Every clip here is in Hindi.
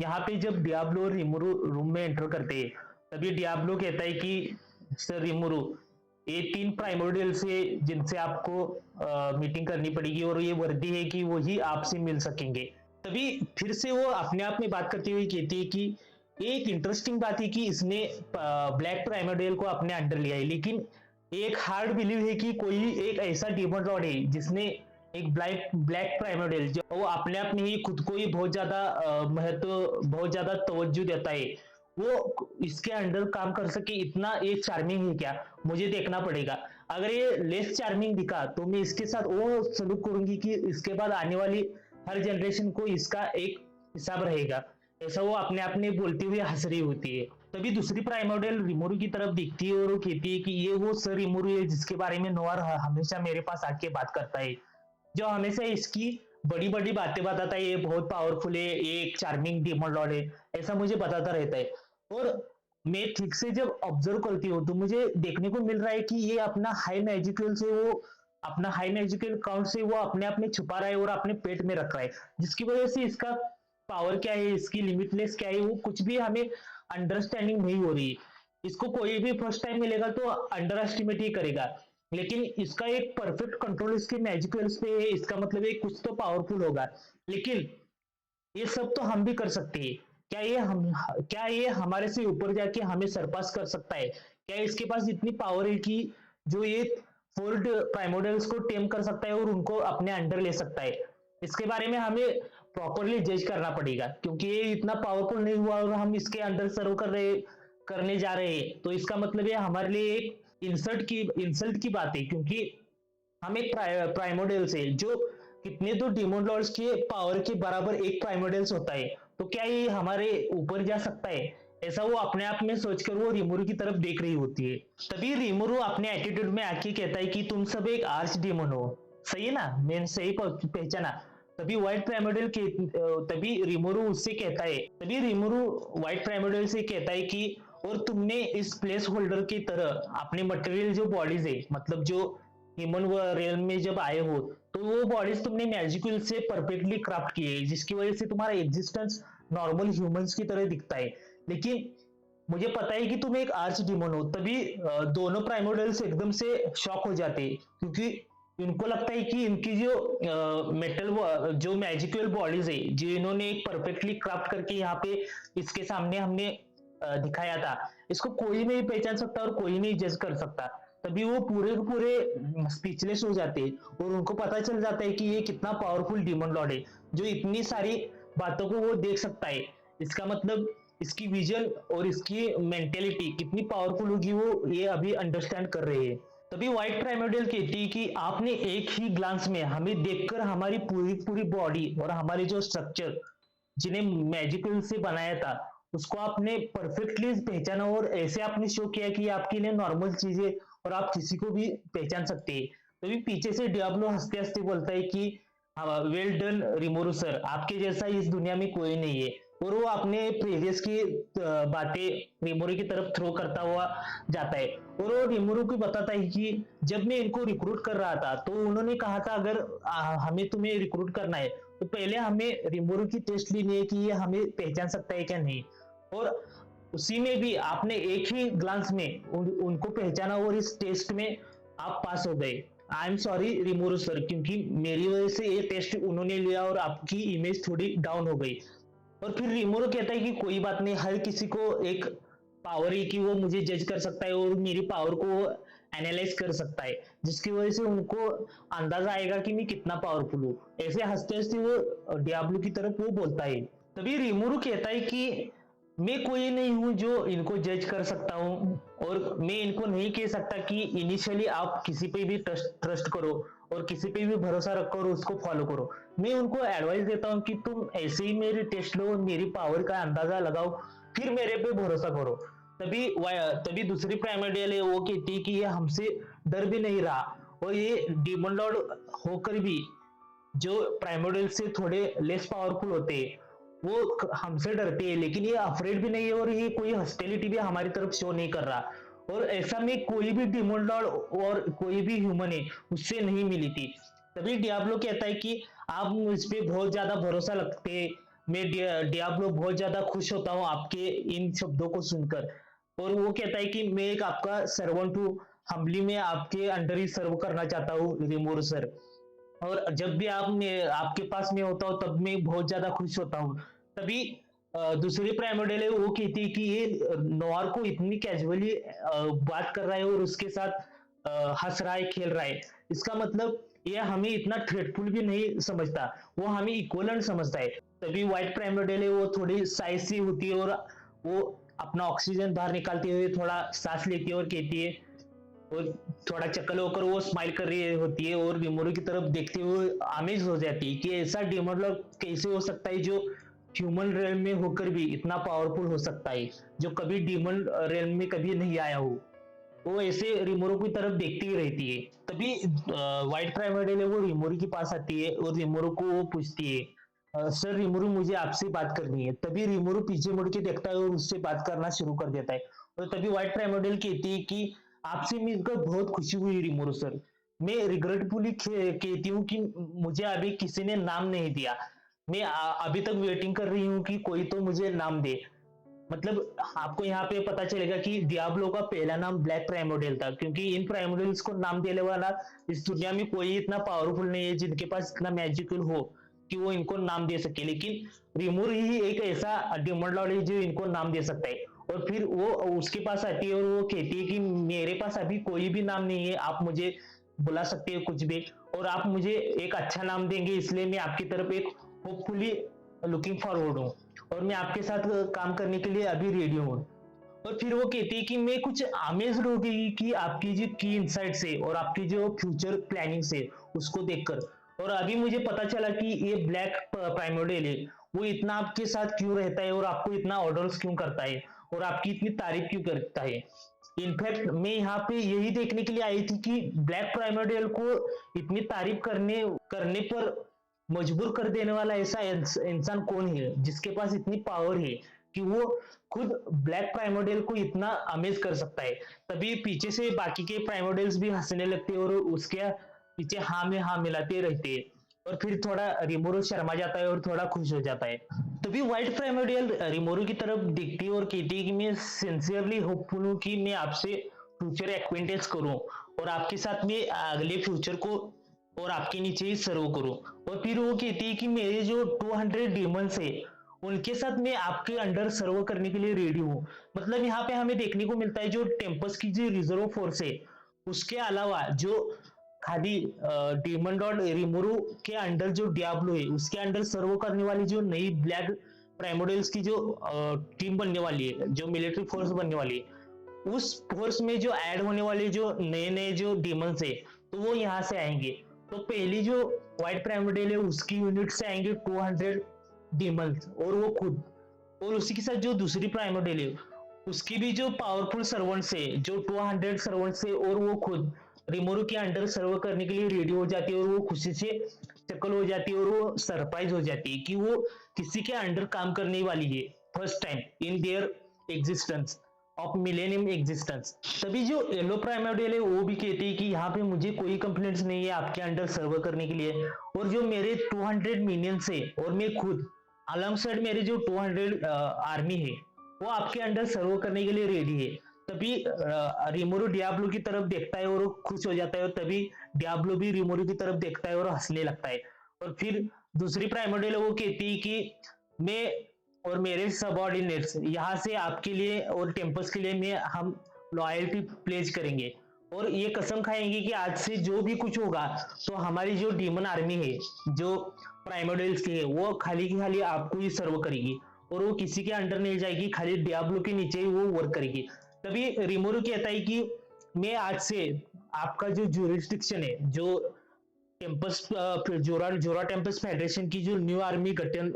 यहाँ पे जब डियाब्लो और रिमोरू रूम में एंटर करते हैं, तभी डियाब्लो कहता है कि सर रिमोरू, ये 3 प्राइमोर्डियल्स है जिनसे आपको मीटिंग करनी पड़ेगी और ये वर्दी है कि वही आपसे मिल सकेंगे। तभी फिर से वो अपने आप में बात करते हुए कहती है कि ये एक इंटरेस्टिंग बात है कि इसने ब्लैक प्राइमोर्डियल को अपने अंडर लिया है, लेकिन एक हार्ड बिलीव है कि कोई एक ऐसा डीमन लॉर्ड है जिसने एक ब्लैक ब्लैक प्राइमोर्डियल जो वो अपने आप में ही खुद को ही बहुत ज्यादा महत्व, बहुत ज्यादा तवज्जो देता है, वो इसके अंडर काम कर सके, इतना ये चार्मिंग है क्या? मुझे देखना पड़ेगा। अगर ये लेस चार्मिंग दिखा तो मैं इसके साथ वो सलूक करूंगी कि इसके बाद आने वाली हर जनरेशन को इसका एक हिसाब रहेगा। ऐसा वो अपने आप में बोलती हुई हंस रही होती है। तभी दूसरी प्राइमोर्डियल रिमोरू की तरफ दिखती है और वो कहती है कि ये वो सर रिमोरू है जिसके बारे में नोआर हमेशा मेरे पास आके बात करता है, जो हमेशा इसकी बड़ी बड़ी बातें बताता है, ये बहुत पावरफुल है, ये एक चार्मिंग डीमन लॉर्ड है, ऐसा मुझे बताता रहता है। और मैं ठीक से जब ऑब्जर्व करती हूँ तो मुझे देखने को मिल रहा है कि ये अपना हाई मैजिकल से वो अपना हाई मैजिकल काउंट से वो अपने आप में छुपा रहा है और अपने पेट में रख रहा है, जिसकी वजह से इसका पावर क्या है, इसकी लिमिटलेस क्या है, वो कुछ भी हमें अंडरस्टैंडिंग नहीं हो रही है। इसको कोई भी फर्स्ट टाइम मिलेगा तो अंडर एस्टिमेट ही करेगा, लेकिन इसका एक परफेक्ट कंट्रोल इसके मैजिकल्स पे है, इसका मतलब है कुछ तो पावरफुल होगा। लेकिन ये सब तो हम भी कर सकते हैं। क्या ये हमारे से ऊपर जाके हमें सरपास कर सकता है? क्या इसके पास इतनी पावर है कि जो ये फोर्ड प्राइमोडल्स को टेम कर सकता है और उनको अपने अंडर ले सकता है? इसके बारे में हमें प्रॉपरली जज करना पड़ेगा, क्योंकि ये इतना पावरफुल नहीं हुआ और हम इसके अंडर सर्व करने जा रहे हैं, तो इसका मतलब ये हमारे लिए एक इंसल्ट की बात है, क्योंकि हम एक प्राइमोडियल्स है जो कितने तो डिमोन लॉर्ड्स के पावर के बराबर एक प्राइमोडियल्स होता है, तो क्या ये हमारे ऊपर जा सकता है? ऐसा वो अपने आप में सोचकर वो रिमोरू की तरफ देख रही होती है। तभी रिमोरू अपने एटीट्यूड में आके कहता है कि तुम सब एक आर्च डिमोन हो। सही है ना, मैंने सही पहचाना? तभी व्हाइट प्राइमोडियल के तभी रिमोरू उससे कहता है तभी रिमोरू व्हाइट प्राइमोडियल से कहता है कि और तुमने इस प्लेस होल्डर की तरह अपने मटेरियल जो बॉडीज है, मतलब जो ह्यूमन रियल्म में जब आए हो, तो वो बॉडीज तुमने मैजिकल से परफेक्टली क्राफ्ट की है, जिसकी वजह से तुम्हारा एग्जिस्टेंस नॉर्मल ह्यूमंस की तरह दिखता है। लेकिन मुझे पता है कि तुम एक आर्च डिमोन हो। तभी दोनों प्राइमोडियल्स एकदम से शॉक हो जाते हैं, क्योंकि इनको लगता है कि इनकी जो मेटल जो मैजिकल बॉडीज है जो इन्होंने एक परफेक्टली क्राफ्ट करके यहाँ पे इसके सामने हमने दिखाया था, इसको कोई नहीं पहचान सकता और कोई नहीं जज कर सकता। तभी वो पूरे के पूरे स्पीचलेस हो जाते हैं और उनको पता चल जाता है कि ये कितना पावरफुल डीमन लॉर्ड है जो इतनी सारी बातों को वो देख सकता है। इसका मतलब इसकी विजन और इसकी मेंटेलिटी कितनी पावरफुल होगी वो ये अभी अंडरस्टैंड कर रहे हैं। तभी व्हाइट प्राइमोडियल कहती है कि आपने एक ही ग्लांस में हमें देखकर हमारी पूरी पूरी बॉडी और हमारे जो स्ट्रक्चर जिन्हें मैजिकल से बनाया था उसको आपने परफेक्टली पहचाना और ऐसे आपने शो किया कि आपके लिए नॉर्मल चीजें और आप किसी को भी पहचान सकते हैं। तभी पीछे से डियाब्लो हंसते हंसते बोलता है कि वेल डन रिमोरू सर, आपके जैसा इस दुनिया में कोई नहीं है। और वो अपने प्रीवियस की बातें रिमोरू की तरफ थ्रो करता हुआ जाता है और वो रिमोरू को बताता है कि जब मैं इनको रिक्रूट कर रहा था तो उन्होंने कहा था अगर हमें तुम्हें रिक्रूट करना है तो पहले हमें रिमोरू की टेस्ट लेनी है कि ये हमें पहचान सकता है क्या नहीं। और उसी में भी आपने एक ही ग्लांस में उनको पहचाना और इस टेस्ट में आप पास हो गए। आई एम सॉरी रिमोरू सर, क्योंकि मेरी वजह से ये टेस्ट उन्होंने लिया और आपकी इमेज थोड़ी डाउन हो गई। और फिर रिमोरो कहता है कि कोई बात नहीं, हर किसी को एक पावर है कि वो मुझे जज कर सकता है और मेरी पावर को एनालाइज कर सकता है, जिसकी वजह से उनको अंदाजा आएगा कि मैं कितना पावरफुल हूँ। ऐसे हंसते हंसते वो डियाब्लो की तरफ वो बोलता है। तभी रिमोरू कहता है कि मैं कोई नहीं हूं जो इनको जज कर सकता हूं और मैं इनको नहीं कह सकता कि इनिशियली आप किसी पे भी ट्रस्ट करो और किसी पे भी भरोसा रखो और उसको फॉलो करो। मैं उनको एडवाइस देता हूं कि तुम ऐसे ही मेरी टेस्ट लो, मेरी पावर का अंदाजा लगाओ, फिर मेरे पे भरोसा करो। तभी दूसरी प्राइमोडियल है वो कहती है कि ये हमसे डर भी नहीं रहा और ये डीमन लॉर्ड होकर भी जो प्राइमोडियल से थोड़े लेस पावरफुल होते हैं वो हमसे डरते हैं, लेकिन ये अफ्रेड भी नहीं है और ये कोई हॉस्टिलिटी भी हमारी तरफ शो नहीं कर रहा। और ऐसा में कोई भी डिमोन लॉर्ड और कोई भी ह्यूमन है उससे नहीं मिली थी। तभी डियाब्लो कहता है कि आप मुझ पे बहुत ज्यादा भरोसा रखते, मैं डियाब्लो बहुत ज्यादा खुश होता हूँ आपके इन शब्दों को सुनकर। और वो कहता है कि मैं एक आपका सर्वेंट हूँ, हम्बली में आपके अंडर ही सर्व करना चाहता हूँ रिमोरू सर। और जब भी आपके पास में होता हूँ तब मैं बहुत ज्यादा खुश होता हूँ। तभी दूसरी प्राइम मॉडल है, वो कहती है कि ये नोआर को इतनी कैजुअली बात कर रहा है और उसके साथ हंस रहा है, खेल रहा है। इसका मतलब ये हमें इतना थ्रेटफुल भी नहीं समझता, वो हमें इक्वलेंट समझता है। तभी व्हाइट प्राइम मॉडल है, वो थोड़ी साइज सी होती है और वो अपना ऑक्सीजन बाहर निकालते हुए थोड़ा सांस लेती है और कहती है, और थोड़ा चक्कर होकर वो स्माइल कर रही होती है और रिमोरू की तरफ देखते हुए अमेज हो जाती है कि ऐसा डीमन लॉर्ड कैसे हो सकता है जो ह्यूमन रेलम में होकर भी इतना पावरफुल हो सकता है, जो कभी डीमन रेलम में कभी नहीं आया हो। वो ऐसे रिमोरू की तरफ देखती ही रहती है। तभी व्हाइट प्राइमर्डियल है, वो रिमोरू के पास आती है और रिमोरू को वो पूछती है, सर रिमोरू मुझे आपसे बात करनी है। तभी रिमोरू पीछे मुड़ के देखता है और उससे बात करना शुरू कर देता है। और तभी व्हाइट प्राइमर्डियल कहती है कि आपसे मिलकर बहुत खुशी हुई रिमोरू सर। मैं रिग्रेटफुली कहती हूँ कि मुझे अभी किसी ने नाम नहीं दिया। मैं अभी तक वेटिंग कर रही हूँ कि कोई तो मुझे नाम दे। मतलब आपको यहाँ पे पता चलेगा कि डियाब्लो का पहला नाम ब्लैक प्राइमोडियल था, क्योंकि इन प्राइमोडियल्स को नाम देने वाला इस दुनिया में कोई इतना पावरफुल नहीं है जिनके पास इतना मैजिकल हो कि वो इनको नाम दे सके। लेकिन रिमूर ही एक ऐसा डिमन लॉर्ड है जो इनको नाम दे सकता है। और फिर वो उसके पास आती है और वो कहती है कि मेरे पास अभी कोई भी नाम नहीं है, आप मुझे बुला सकते हो कुछ भी, और आप मुझे एक अच्छा नाम देंगे, इसलिए मैं आपकी तरफ एक होपफुली लुकिंग फॉरवर्ड हूँ और मैं आपके साथ काम करने के लिए अभी रेडी हूँ। और फिर वो कहती है कि मैं कुछ अमेज्ड हो गई कि आपकी जो की इनसाइट्स है और आपकी जो फ्यूचर प्लानिंग्स है उसको देखकर। और अभी मुझे पता चला कि ये ब्लैक प्राइमोडियल है, वो इतना आपके साथ क्यों रहता है और आपको इतना ऑर्डर्स क्यों करता है और आपकी इतनी तारीफ क्यों करता है। इनफैक्ट मैं यहाँ पे यही देखने के लिए आई थी कि ब्लैक प्राइमोडियल को इतनी तारीफ करने करने पर मजबूर कर देने वाला ऐसा इंसान कौन है जिसके पास इतनी पावर है कि वो खुद ब्लैक प्राइमोडियल को इतना अमेज कर सकता है। तभी पीछे से बाकी के प्राइमोडियल्स भी हंसने लगते हैं और उसके पीछे हाँ में हाँ मिलाते रहते हैं। और फिर थोड़ा रिमोरू शर्मा जाता है और थोड़ा खुश हो जाता है। तभी व्हाइट प्राइमोडियल रिमोरू की तरफ देखती है और कहती है कि मैं सिंसियरली होपफुल हूँ कि मैं आपसे फ्यूचर एक्वेंटेंस करूं और आपके साथ में अगले फ्यूचर को और आपके नीचे ही सर्व करूं। और फिर वो कहती है कि मेरे जो 200 डीमंस है उनके साथ मैं आपके अंडर सर्व करने के लिए रेडी हूँ। मतलब यहाँ पे हमें देखने को मिलता है जो टेम्पस की जो रिजर्व फोर्स है उसके अलावा जो खाली डीमन डॉट रिमोरू के अंडर जो डियाब्लो है उसके अंडर सर्व करने वाली जो नई ब्लैक प्राइमोडियल्स की जो टीम बनने वाली है, जो मिलिट्री फोर्स बनने वाली है, उस फोर्स में जो ऐड होने वाले जो नए नए जो डीमंस है तो वो यहाँ से आएंगे। तो पहली जो व्हाइट प्राइमोडियल है उसकी यूनिट से आएंगे 200 डीमंस और वो खुद, और उसी के साथ जो दूसरी प्राइमोडियल है उसकी भी जो पावरफुल सर्वेंट्स है जो 200 सर्वेंट्स है और वो खुद रिमोरू के अंडर सर्व करने के लिए रेडी हो जाती है। और वो खुशी से चकल हो जाती है और वो सरप्राइज हो जाती है कि वो किसी के अंडर काम करने वाली है first time in their existence of millennium existence. तभी जो येलो प्राइमोडियल है वो भी कहती है कि यहाँ पे मुझे कोई कंप्लेंट्स नहीं है आपके अंडर सर्व करने के लिए, और जो मेरे 200 मिनियंस है और मैं खुद अलॉन्ग साइड मेरे जो 200 आर्मी है वो आपके अंडर सर्व करने के लिए रेडी है। तभी रिमोरू डियाब्लो की तरफ देखता है और वो खुश हो जाता है, और तभी डियाब्लो भी रिमोरू की तरफ देखता है और हंसने लगता है। और फिर दूसरी प्राइमोडियल वो कहती है कि मैं और मेरे सबऑर्डिनेट्स यहाँ से आपके लिए और टेम्पस के लिए मैं हम लॉयल्टी प्लेज करेंगे और ये कसम खाएंगे कि आज से जो भी कुछ होगा तो हमारी जो डीमन आर्मी है जो प्राइमोडियल्स की है वो खाली की खाली आपको ही सर्व करेगी और वो किसी के अंडर नहीं जाएगी, खाली डियाब्लो के नीचे ही वो वर्क करेगी। तभी रिमोरू कहता है कि मैं आज से आपका जो ज्यूरिस्डिक्शन है, जो टेम्पस जोरा जोरा टेम्पस फेडरेशन की जो न्यू आर्मी गठन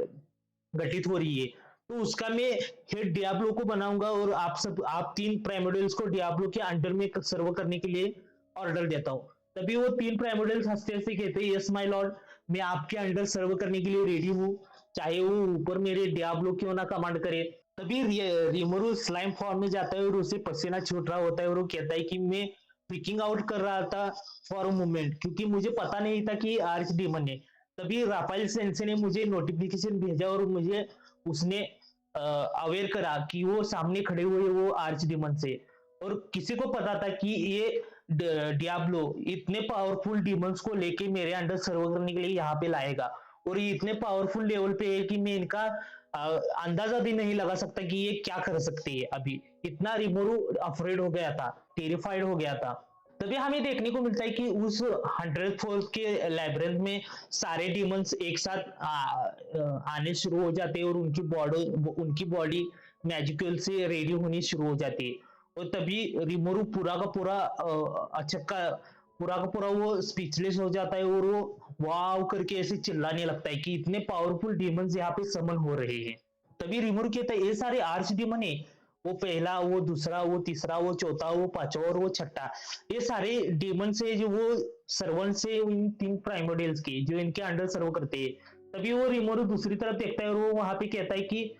गठित हो रही है, तो उसका मैं हेड डियाब्लो को बनाऊंगा और आप तीन प्राइमोडियल्स को डियाब्लो के अंडर में सर्व करने के लिए ऑर्डर देता हूँ। तभी वो तीन प्राइमोडियल्स हंसते हंसते कहते हैं, यस माय लॉर्ड, मैं आपके अंडर सर्व करने के लिए रेडी हूँ, चाहे वो ऊपर मेरे डियाब्लो क्यों ना कमांड करे। तभी रिमोरू स्लाइम फॉर्म में जाता है और उसे पसीना छूट रहा होता है और वो कहता है कि मैं फ्रीकिंग आउट कर रहा था फॉर अ मोमेंट, क्योंकि मुझे पता नहीं था कि आर्च डीमन है। तभी राफेल सेंसे ने मुझे नोटिफिकेशन भेजा और मुझे उसने अवेयर करा कि वो सामने खड़े हुए वो आर्च डीमन से। और किसी को पता था कि ये डियाब्लो इतने पावरफुल डीमंस को लेके मेरे अंडर सर्व करने के लिए यहाँ पे लाएगा, और ये इतने पावरफुल लेवल पे है कि मैं इनका अ, अंदाजा भी नहीं लगा सकता कि ये क्या कर सकती है। अभी इतना रिमोरू अफ्रेड हो गया था, टेरिफाइड हो गया था। तभी हमें देखने को मिलता है कि उस 100th के लैब्रिंथ में सारे डीमंस एक साथ आने शुरू हो जाते हैं, और उनकी बॉडी मैजिकल से रेडी होनी शुरू हो जाती है। और तभी रिमोरू पूरा का पूरा अचक्का, पूरा का पूरा वो स्पीचलेस हो जाता है, और वो वाव करके ऐसे चिल्लाने लगता है कि इतने पावरफुल डीमंस यहाँ पे समन हो रहे हैं। तभी रिमोरू कहता है ये सारे आर्च डीमन है, वो पहला, वो दूसरा, वो तीसरा, वो चौथा, वो पांचवा और वो छठा, ये सारे डीमन से जो वो सर्वेंट से इन 3 प्राइमोडियल्स के जो इनके अंडर सर्व करते हैं। तभी वो रिमोरू दूसरी तरफ देखता है और वो वहां पे कहता है कि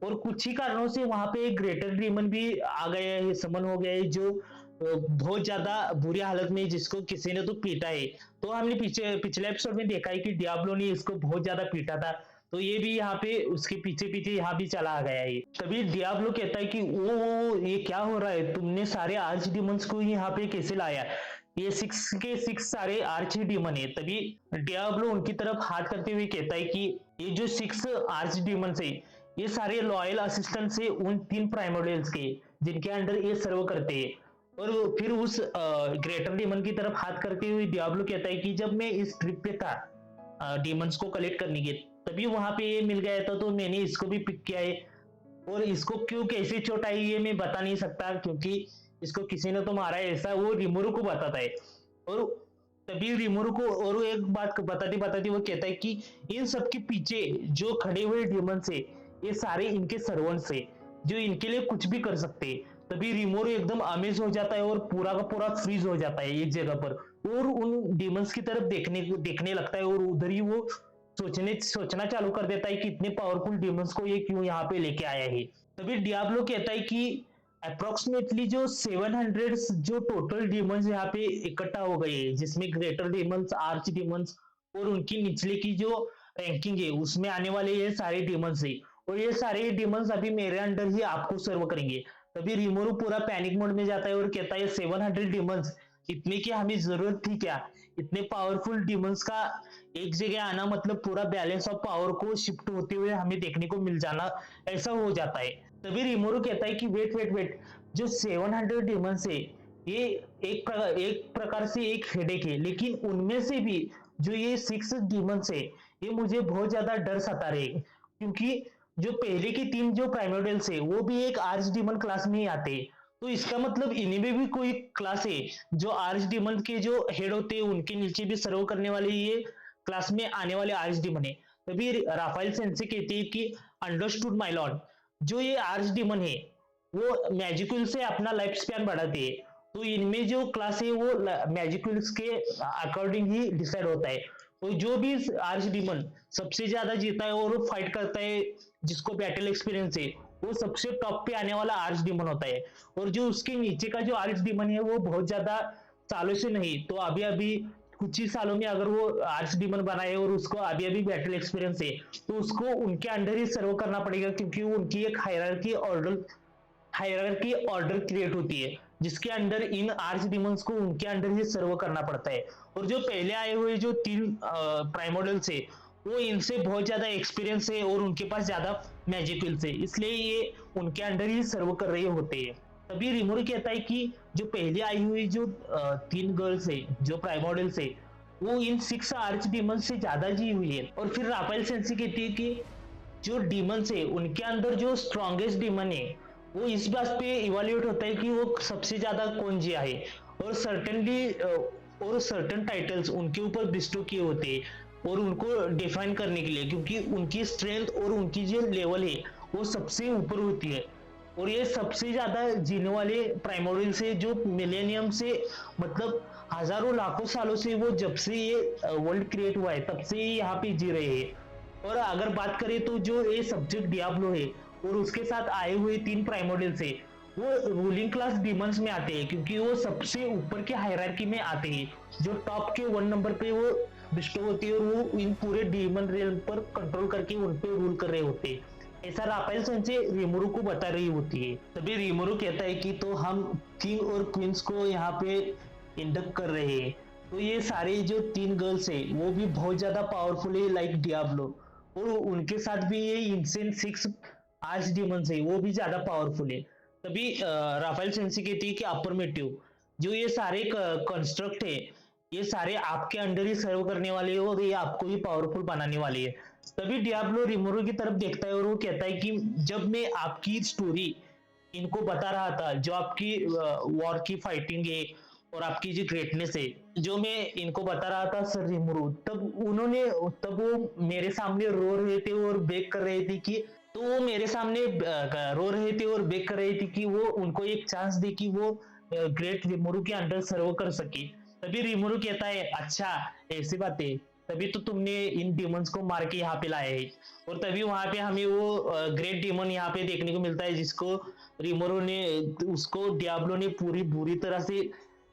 और कुछ ही कारणों से वहां पे एक ग्रेटर डीमन भी आ गया है, समन हो गया है, जो बहुत ज्यादा बुरी हालत में है, जिसको किसी ने तो पीटा है। तो हमने पिछले एपिसोड में देखा है कि डियाब्लो ने इसको बहुत ज्यादा पीटा था, तो ये भी यहाँ पे उसके पीछे पीछे यहाँ भी चला गया है। तभी डियाब्लो कहता है कि ओ ये क्या हो रहा है, तुमने सारे आर्च डीमंस को यहाँ पे कैसे लाया, ये 6 के 6 सारे आर्च डीमन है। तभी डियाब्लो उनकी तरफ हाथ करते हुए कहता है कि ये जो 6 आर्च डीमंस है, ये सारे लॉयल असिस्टेंट से उन 3 प्राइमोडियल्स के जिनके अंडर ये सर्व करते हैं। और फिर उस ग्रेटर डीमन की तरफ हाथ करते हुए डियाब्लो कहता है कि जब मैं इस ट्रिप पे था डीमंस को कलेक्ट करने के, तभी वहां पे ये मिल गया था, तो मैंने इसको भी पिक किया है। और इसको क्यों कैसे चोट आई ये मैं बता नहीं सकता, क्योंकि इसको किसी ने तो मारा है, ऐसा वो रिमोरू को बताता है। और तभी रिमोरू को और वो एक बात बताती बताती वो कहता है कि इन सब के पीछे जो खड़े हुए डीमन से, ये सारे इनके सर्वेंट्स है, जो इनके लिए कुछ भी कर सकते हैं। तभी रिमोरू एकदम अमेज हो जाता है और पूरा का पूरा फ्रीज हो जाता है एक जगह पर, और उन डीमंस की तरफ देखने लगता है, और उधर ही वो सोचना चालू कर देता है कि इतने पावरफुल डीमंस को ये क्यों यहाँ पे लेके आया है। तभी डियाब्लो कहता है कि अप्रोक्सीमेटली जो 700 जो टोटल डीमंस यहाँ पे इकट्ठा हो गए हैं, जिसमें ग्रेटर डीमंस, आर्च डीमंस और उनकी निचले की जो रैंकिंग है उसमें आने वाले ये सारे डीमंस है, और ये सारे डीमंस अभी मेरे अंडर ही आपको सर्व करेंगे। तभी रिमोरू पूरा पैनिक मोड में जाता है और कहता है 700 डीमंस, इतने की हमें जरूरत थी क्या, इतने पावरफुल डीमंस का एक जगह आना मतलब पूरा बैलेंस ऑफ पावर को शिफ्ट होते हुए हमें देखने को मिल जाना, ऐसा हो जाता है। तभी रिमोरू कहता है कि वेट वेट वेट, जो 700 डीमंस है ये एक प्रकार से एक हेडेक है, लेकिन उनमें से भी जो ये 6 डीमंस है ये मुझे बहुत ज्यादा डर सता रहे, क्योंकि जो पहले की 3 जो प्राइमोडियल्स है वो भी एक आर्च डीमन क्लास में ही आते हैं। तो इसका मतलब इन्हीं में भी कोई क्लास है जो आर्च डीमन के जो हेड होते हैं उनके नीचे भी सर्व करने वाले ये क्लास में आने वाले आर्च डीमन है। तभी राफेल सेंसे कहते हैं कि अंडरस्टूड माय लॉर्ड, जो ये आर्च डीमन है वो मैजिकल से अपना लाइफ स्पैन बढ़ाते हैं, तो इनमें जो क्लास है वो मैजिकल्स के अकॉर्डिंग ही डिसाइड होता है। और जो भी आर्च डीमन सबसे ज्यादा जीता है और फाइट करता है, जिसको बैटल एक्सपीरियंस है, वो सबसे टॉप पे आने वाला आर्च डीमन होता है। और जो उसके नीचे का जो आर्च डीमन है वो बहुत ज्यादा सालों से नहीं, तो अभी अभी कुछ ही सालों में अगर वो आर्च डीमन बना है और उसको अभी अभी बैटल एक्सपीरियंस है, तो उसको उनके अंडर ही सर्व करना पड़ेगा, क्योंकि वो उनकी एक हायरार्की ऑर्डर क्रिएट होती है, जिसके अंडर इन आर्च डीमंस को उनके अंडर ही सर्व करना पड़ता है। और जो पहले आए हुए जो 3 प्राइमोडल्स है वो इनसे बहुत ज्यादा एक्सपीरियंस है और उनके पास ज्यादा मैजिकल्स है, इसलिए ये उनके अंडर ही सर्व कर रहे होते हैं। तभी रिमोरू कहता है कि जो पहले आई हुई जो 3 गर्ल्स है जो प्राइमोडल्स है वो इन 6 आर्च डीमंस से ज्यादा जी हुई है। और फिर राफेल सेंसी कहती है कि जो डीमंस है उनके अंदर जो स्ट्रॉन्गेस्ट डीमन है वो इस बात पे इवेल्युएट होता है कि वो सबसे ज्यादा कौन जिया है, और सर्टन टाइटल्स उनके ऊपर बिस्टो किए होते हैं और उनको डिफाइन करने के लिए, क्योंकि उनकी स्ट्रेंथ और उनकी जो लेवल है वो सबसे ऊपर होती है। और ये सबसे ज्यादा जीने वाले प्राइमोरियल से जो मिलेनियम से मतलब हजारों लाखों सालों से वो जब से ये वर्ल्ड क्रिएट हुआ है तब से ही यहाँ पे जी रहे हैं। और अगर बात करें तो जो ये सब्जेक्ट डियाब्लो है और उसके साथ आए हुए 3 प्राइमोडियल्स है वो रूलिंग क्लास डीमंस में आते हैं, क्योंकि वो सबसे ऊपर के हायरार्की में आते हैं, जो टॉप के 1 नंबर पे वो बिस्टो होती है और वो इन पूरे डीमन रियल्म पर कंट्रोल करके उन पे रूल कर रहे होते हैं। ऐसा राफेल सेंसे रिमोरू को बता रही होती है। तभी रिमोरू कहता है कि तो हम किंग और क्वींस को यहाँ पे इंडक्ट कर रहे हैं। तो ये सारे जो 3 गर्ल्स है वो भी बहुत ज्यादा पावरफुल है लाइक डियाब्लो, और उनके साथ भी ये इंसेंट 6 आर्च डीमंस है वो भी ज्यादा पावरफुल है। तभी राफेल सेंसी कहती है कि अफर्मेटिव, जो ये सारे कंस्ट्रक्ट है ये सारे आपके अंडर ही सर्व करने वाले हैं और ये आपको ही पावरफुल बनाने वाले है। तभी डियाब्लो रिमोरो की तरफ देखता है और वो कहता है कि जब मैं आपकी स्टोरी इनको बता रहा था, जो आपकी वॉर की फाइटिंग है और आपकी जो ग्रेटनेस है, जो मैं इनको बता रहा था सर रिमोरो, तब वो मेरे सामने रो रहे थे और बेग कर रहे थे कि, तो वो मेरे सामने रो रहे थे और बेग कर रहे थे कि वो उनको एक चांस दे कि वो ग्रेट रिमोरू के अंडर सर्व कर सके। तभी रिमोरू कहता है अच्छा ऐसी बात है, तभी तो तुमने इन डिमंस को मार के यहाँ पे लाया है। और तभी वहां पे हमें वो ग्रेट डिमन यहाँ पे देखने को मिलता है जिसको रिमोरू ने, उसको डियाब्लो ने पूरी बुरी तरह से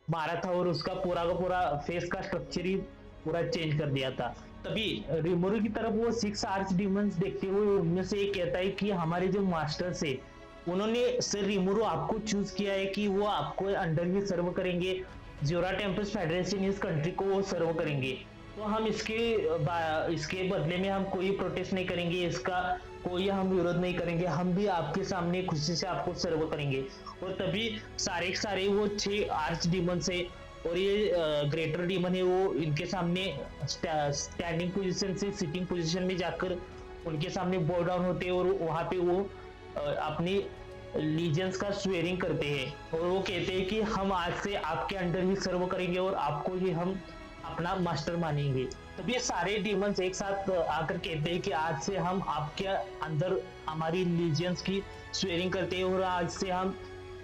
मारा था और उसका पूरा का पूरा फेस का स्ट्रक्चर ही पूरा चेंज कर दिया था। तभी रिमोरू की तरफ वो 6 आर्च डिमंस देखते हुए उनमें से एक कहता है कि हमारे जो मास्टर्स है उन्होंने सर रिमोरू आपको चूज किया है कि वो आपको अंडर ही सर्व करेंगे, जोरा टेम्पल्स फेडरेशन इस कंट्री को वो सर्व करेंगे। तो हम इसके बदले में हम कोई प्रोटेस्ट नहीं करेंगे, इसका कोई हम विरोध नहीं करेंगे, हम भी आपके सामने खुशी से आपको सर्व करेंगे। और तभी सारे के सारे वो 6 आर्च डीमन है और ये ग्रेटर डीमन है वो इनके सामने स्टैंडिंग पोजीशन से सिटिंग पोजीशन में जाकर उनके सामने बो डाउन होते हैं और वहां पे वो अपनी लीजेंस का स्वेरिंग करते हैं और वो कहते हैं कि हम आज से आपके अंडर ही सर्व करेंगे और आपको ही हम अपना मास्टर मानेंगे। तब ये सारे डीमंस एक साथ आकर कहते हैं कि आज से हम आपके अंदर हमारी लीजियंस की स्वेरिंग करते हैं और आज से हम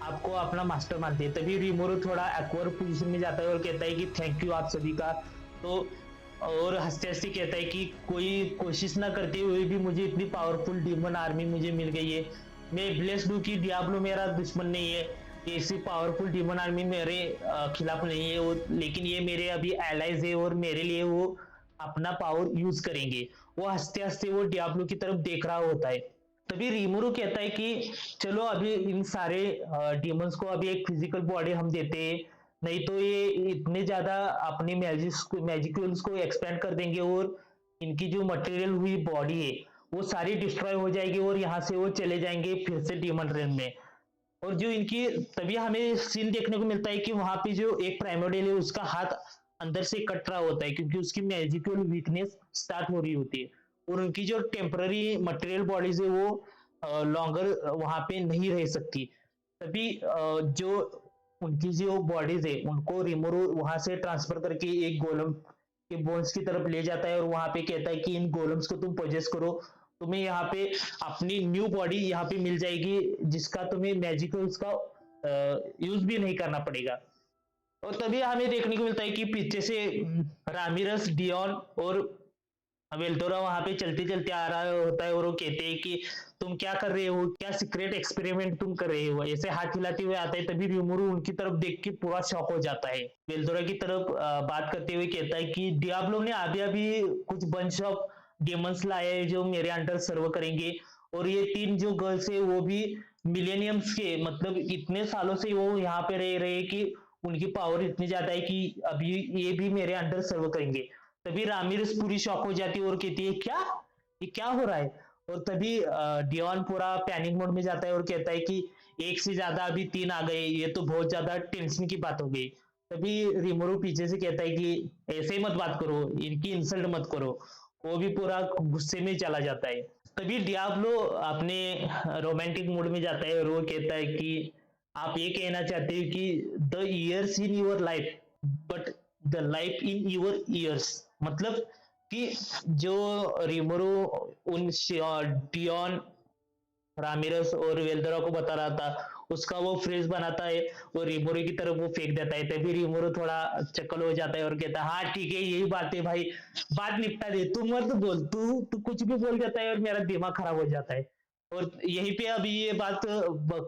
आपको अपना मास्टर मानते हैं। तभी रिमोरो थोड़ा एक्वर्ड पोजीशन में जाता है और कहता है कि थैंक यू आप सभी का। तो और हंसते हंसते कहता है कि कोई कोशिश ना करते हुए भी मुझे इतनी पावरफुल डीमन आर्मी मुझे मिल गई है। मैं ब्लेस्ड हूँ कि डियाब्लो मेरा दुश्मन नहीं है, ऐसी पावरफुल डीमन आर्मी मेरे खिलाफ नहीं है, लेकिन ये मेरे अभी एलाइज है और मेरे लिए वो अपना पावर यूज करेंगे। वो हंसते हंसते वो डियाब्लो की तरफ देख रहा होता है। तभी रिमोरू कहता है कि चलो अभी इन सारे डीमंस को अभी एक फिजिकल बॉडी हम देते हैं, नहीं तो ये इतने ज्यादा अपने मैजिक्यूल्स को एक्सपेंड कर देंगे और इनकी जो मटेरियल हुई बॉडी है वो सारी डिस्ट्रॉय हो जाएगी और यहाँ से वो चले जाएंगे फिर से डीमन रेन में। और जो इनकी, तभी हमें सीन देखने को मिलता है कि वहां पे जो एक प्राइमोडियल है उसका हाथ अंदर से कट रहा होता है क्योंकि उसकी मैजिकल वीकनेस स्टार्ट हो रही होती है और उनकी जो टेम्पररी मटेरियल बॉडीज है वो लॉन्गर वहां पे नहीं रह सकती। तभी जो उनकी जो बॉडीज है उनको रिमोरू वहां से ट्रांसफर करके एक गोलम के बोन्स की तरफ ले जाता है और वहां पे कहता है कि इन गोलम्स को तुम पोजेस करो, तुम्हें यहाँ पे अपनी न्यू बॉडी यहाँ पे मिल जाएगी जिसका तुम्हें मैजिकल्स का यूज भी नहीं करना पड़ेगा। और तभी हमें देखने को मिलता है कि पीछे से रामिरस, डियोन और वेल्टोरा वहां पे चलते चलते आ रहा होता है और वो कहते हैं कि तुम क्या कर रहे हो, क्या सीक्रेट एक्सपेरिमेंट तुम कर रहे हो, ऐसे हाथ हिलाते हुए आता है। तभी रिमोरू उनकी तरफ देख के पूरा शॉक हो जाता है। वेल्टोरा की तरफ बात करते हुए कहता है कि डियाब्लो ने अभी अभी कुछ बंच ऑफ डेमंस लाए हैं जो मेरे अंडर सर्व करेंगे और ये 3 जो गर्ल्स है वो भी मिलेनियम्स के, मतलब इतने सालों से वो यहाँ पे रह रहे कि उनकी पावर इतनी ज्यादा है कि अभी ये भी मेरे अंडर सर्व करेंगे। तभी रामिरस पूरी शॉक हो जाती है और कहती है क्या, ये क्या हो रहा है। और तभी डियोन पूरा पैनिक मोड में जाता है और कहता है कि एक से ज्यादा अभी 3 आ गए, ये तो बहुत ज्यादा टेंशन की बात हो गई। तभी रिमोरू पीछे से कहता है कि ऐसे ही मत बात करो, इनकी इंसल्ट मत करो। वो भी पूरा गुस्से में चला जाता है। तभी डियाब्लो अपने रोमांटिक मूड में जाता है और वो कहता है कि आप ये कहना चाहते हो कि the years in your life but the life in your ears, मतलब कि जो रिमोरू उन डियोन, रामिरस और वेल्दरा को बता रहा था उसका वो फ्रेज बनाता है और रिमोरू की तरफ वो फेंक देता है। तभी रिमोरू थोड़ा चक्कर हो जाता है और कहता है हाँ ठीक है यही बात है भाई, बात निपटा दे, तू मत बोल, तू कुछ भी बोल देता है और मेरा दिमाग खराब हो जाता है और यहीं पे अभी ये बात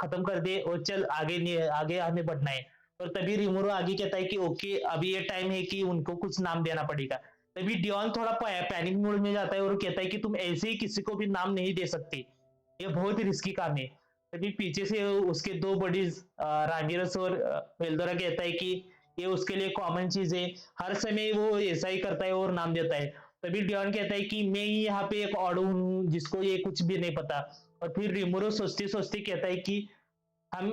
खत्म कर दे और चल आगे आगे हमें बढ़ना है। और तभी रिमोरू आगे कहता है कि ओके अभी ये टाइम है कि उनको कुछ नाम देना पड़ेगा। तभी डियोन थोड़ा पैनिक मोड में जाता है और कहता है कि तुम ऐसे ही किसी को भी नाम नहीं दे सकते, ये बहुत रिस्की काम है। तभी पीछे से उसके दो बडीज रामिरस और एल्डोरा कहता है कि ये उसके लिए कॉमन चीज है, हर समय वो ऐसा ही करता है और नाम देता है। तभी डियोन कहता है कि मैं ही यहाँ पे एक ऑडो हूँ जिसको ये कुछ भी नहीं पता। और फिर रिमोरो सोचते सोचते कहता है कि हम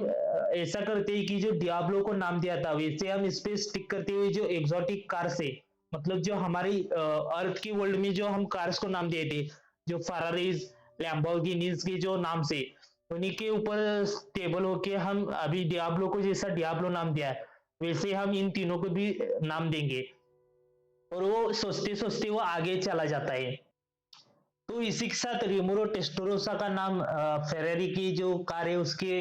ऐसा करते हैं कि जो डियाब्लो को नाम दिया था वैसे हम इस पे स्टिक करते हुए जो एग्जॉटिक कार से, मतलब जो हमारी अर्थ की वर्ल्ड में जो हम कार्स को नाम दिए थे, जो फरारीज लैम्बोर्गिनीज के जो नाम से, उन्हीं के ऊपर स्टेबल होके हम अभी डियाब्लो को जैसा डियाब्लो नाम दिया है वैसे हम इन तीनों को भी नाम देंगे। और वो सोचते सोचते वो आगे चला जाता है। तो इसी के साथ रिमोरो टेस्टोरोसा का नाम फेरारी की जो कार है उसके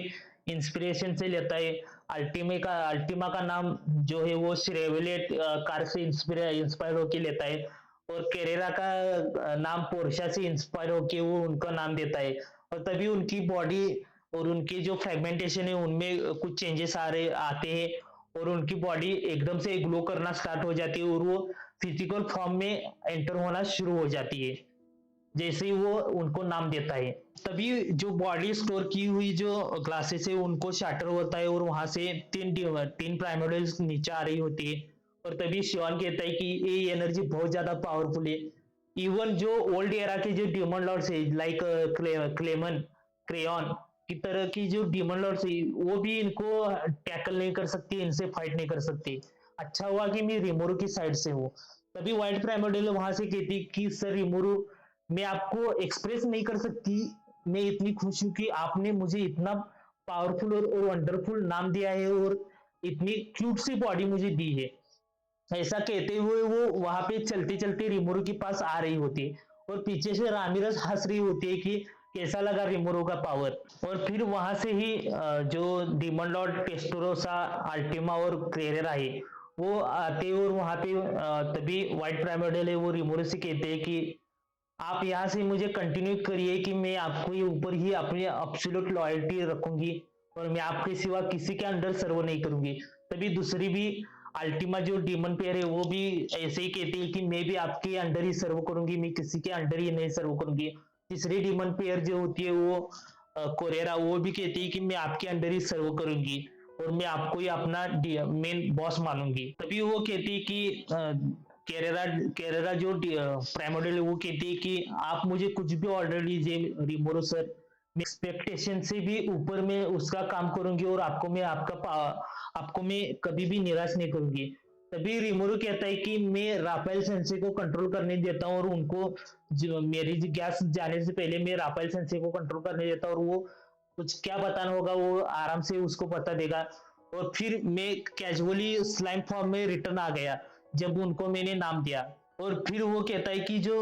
इंस्पिरेशन से लेता है। अल्टीमा का नाम जो है वो शेव्रोलेट कार से इंस्पायर होके लेता है। और कैरेरा का नाम पोर्शा से इंस्पायर होके वो उनका नाम देता है। और तभी उनकी बॉडी और उनकी जो फ्रेगमेंटेशन है उनमें कुछ चेंजेस आते हैं और उनकी बॉडी एकदम से ग्लो करना स्टार्ट हो जाती है और वो फिजिकल फॉर्म में एंटर होना शुरू हो जाती है जैसे ही वो उनको नाम देता है। तभी जो बॉडी स्टोर की हुई जो ग्लासेस है उनको शाटर होता है और वहां से तीन प्राइमोरियल्स नीचे आ रही होती है। और तभी शिवान कहता है कि ये एनर्जी बहुत ज्यादा पावरफुल है। इवन जो ओल्ड एरा के जो डिमन लॉर्ड्स है लाइक क्लेमन क्रेयन की तरह की जो डिमन लॉर्ड्स है वो भी इनको टैकल नहीं कर सकती, इनसे फाइट नहीं कर सकती। अच्छा हुआ कि मैं रिमोरू की साइड से हूँ। तभी व्हाइट प्राइमोरियल वहां से कहती कि सर रिमोरू, मैं आपको एक्सप्रेस नहीं कर सकती, मैं इतनी खुश हूं कि आपने मुझे इतना पावरफुल और वंडरफुल नाम दिया है और इतनी क्यूट सी बॉडी मुझे दी है। ऐसा कहते हुए वो वहां पे चलते चलते रिमोरू के पास आ रही होती है और पीछे से रामिरस हंस रही होती है कि कैसा लगा रिमोरू का पावर। और फिर वहां से ही जो डीमन लॉर्ड टेस्टोरोसा अल्टीमा और क्रेरेरा है वो आते और वहां पे तभी व्हाइट प्राइमोर्डियल है वो रिमोरू से कहते हैं कि आप यहाँ से मुझे कंटिन्यू करिए कि मैं आपके ऊपर ही अपनी एब्सोल्यूट लॉयल्टी रखूंगी और मैं आपके सिवा किसी के अंडर सर्व नहीं करूंगी। तभी दूसरी भी अल्टीमा जो डीमन पेयर है वो भी ऐसे ही कहती है कि मैं भी आपके अंडर ही सर्व करूंगी, मैं किसी के अंडर ही नहीं सर्व करूंगी। तीसरी डीमन पेयर जो होती है वो कोरेरा, वो भी कहती है कि मैं आपके अंडर ही सर्व करूंगी और मैं आपको ही अपना मेन बॉस मानूंगी। तभी वो कहती है कि केरेरा केरेरा जो प्राइमोरियल वो कहती है कि आप मुझे कुछ भी ऑर्डर लीजिए रिमोरो सर, मैं एक्सपेक्टेशन से भी ऊपर में उसका काम करूंगी और आपको मैं कभी भी निराश नहीं करूंगी। तभी रिमोरो कहता है कि मैं राफेल सेंसे को कंट्रोल करने देता हूँ और उनको जो मेरी गैस जाने से पहले मैं राफेल सेंसे को कंट्रोल करने देता हूँ और वो कुछ क्या बताना होगा वो आराम से उसको बता देगा। और फिर मैं कैजुअली स्लाइम फॉर्म में रिटर्न आ गया जब उनको मैंने नाम दिया। और फिर वो कहता है कि जो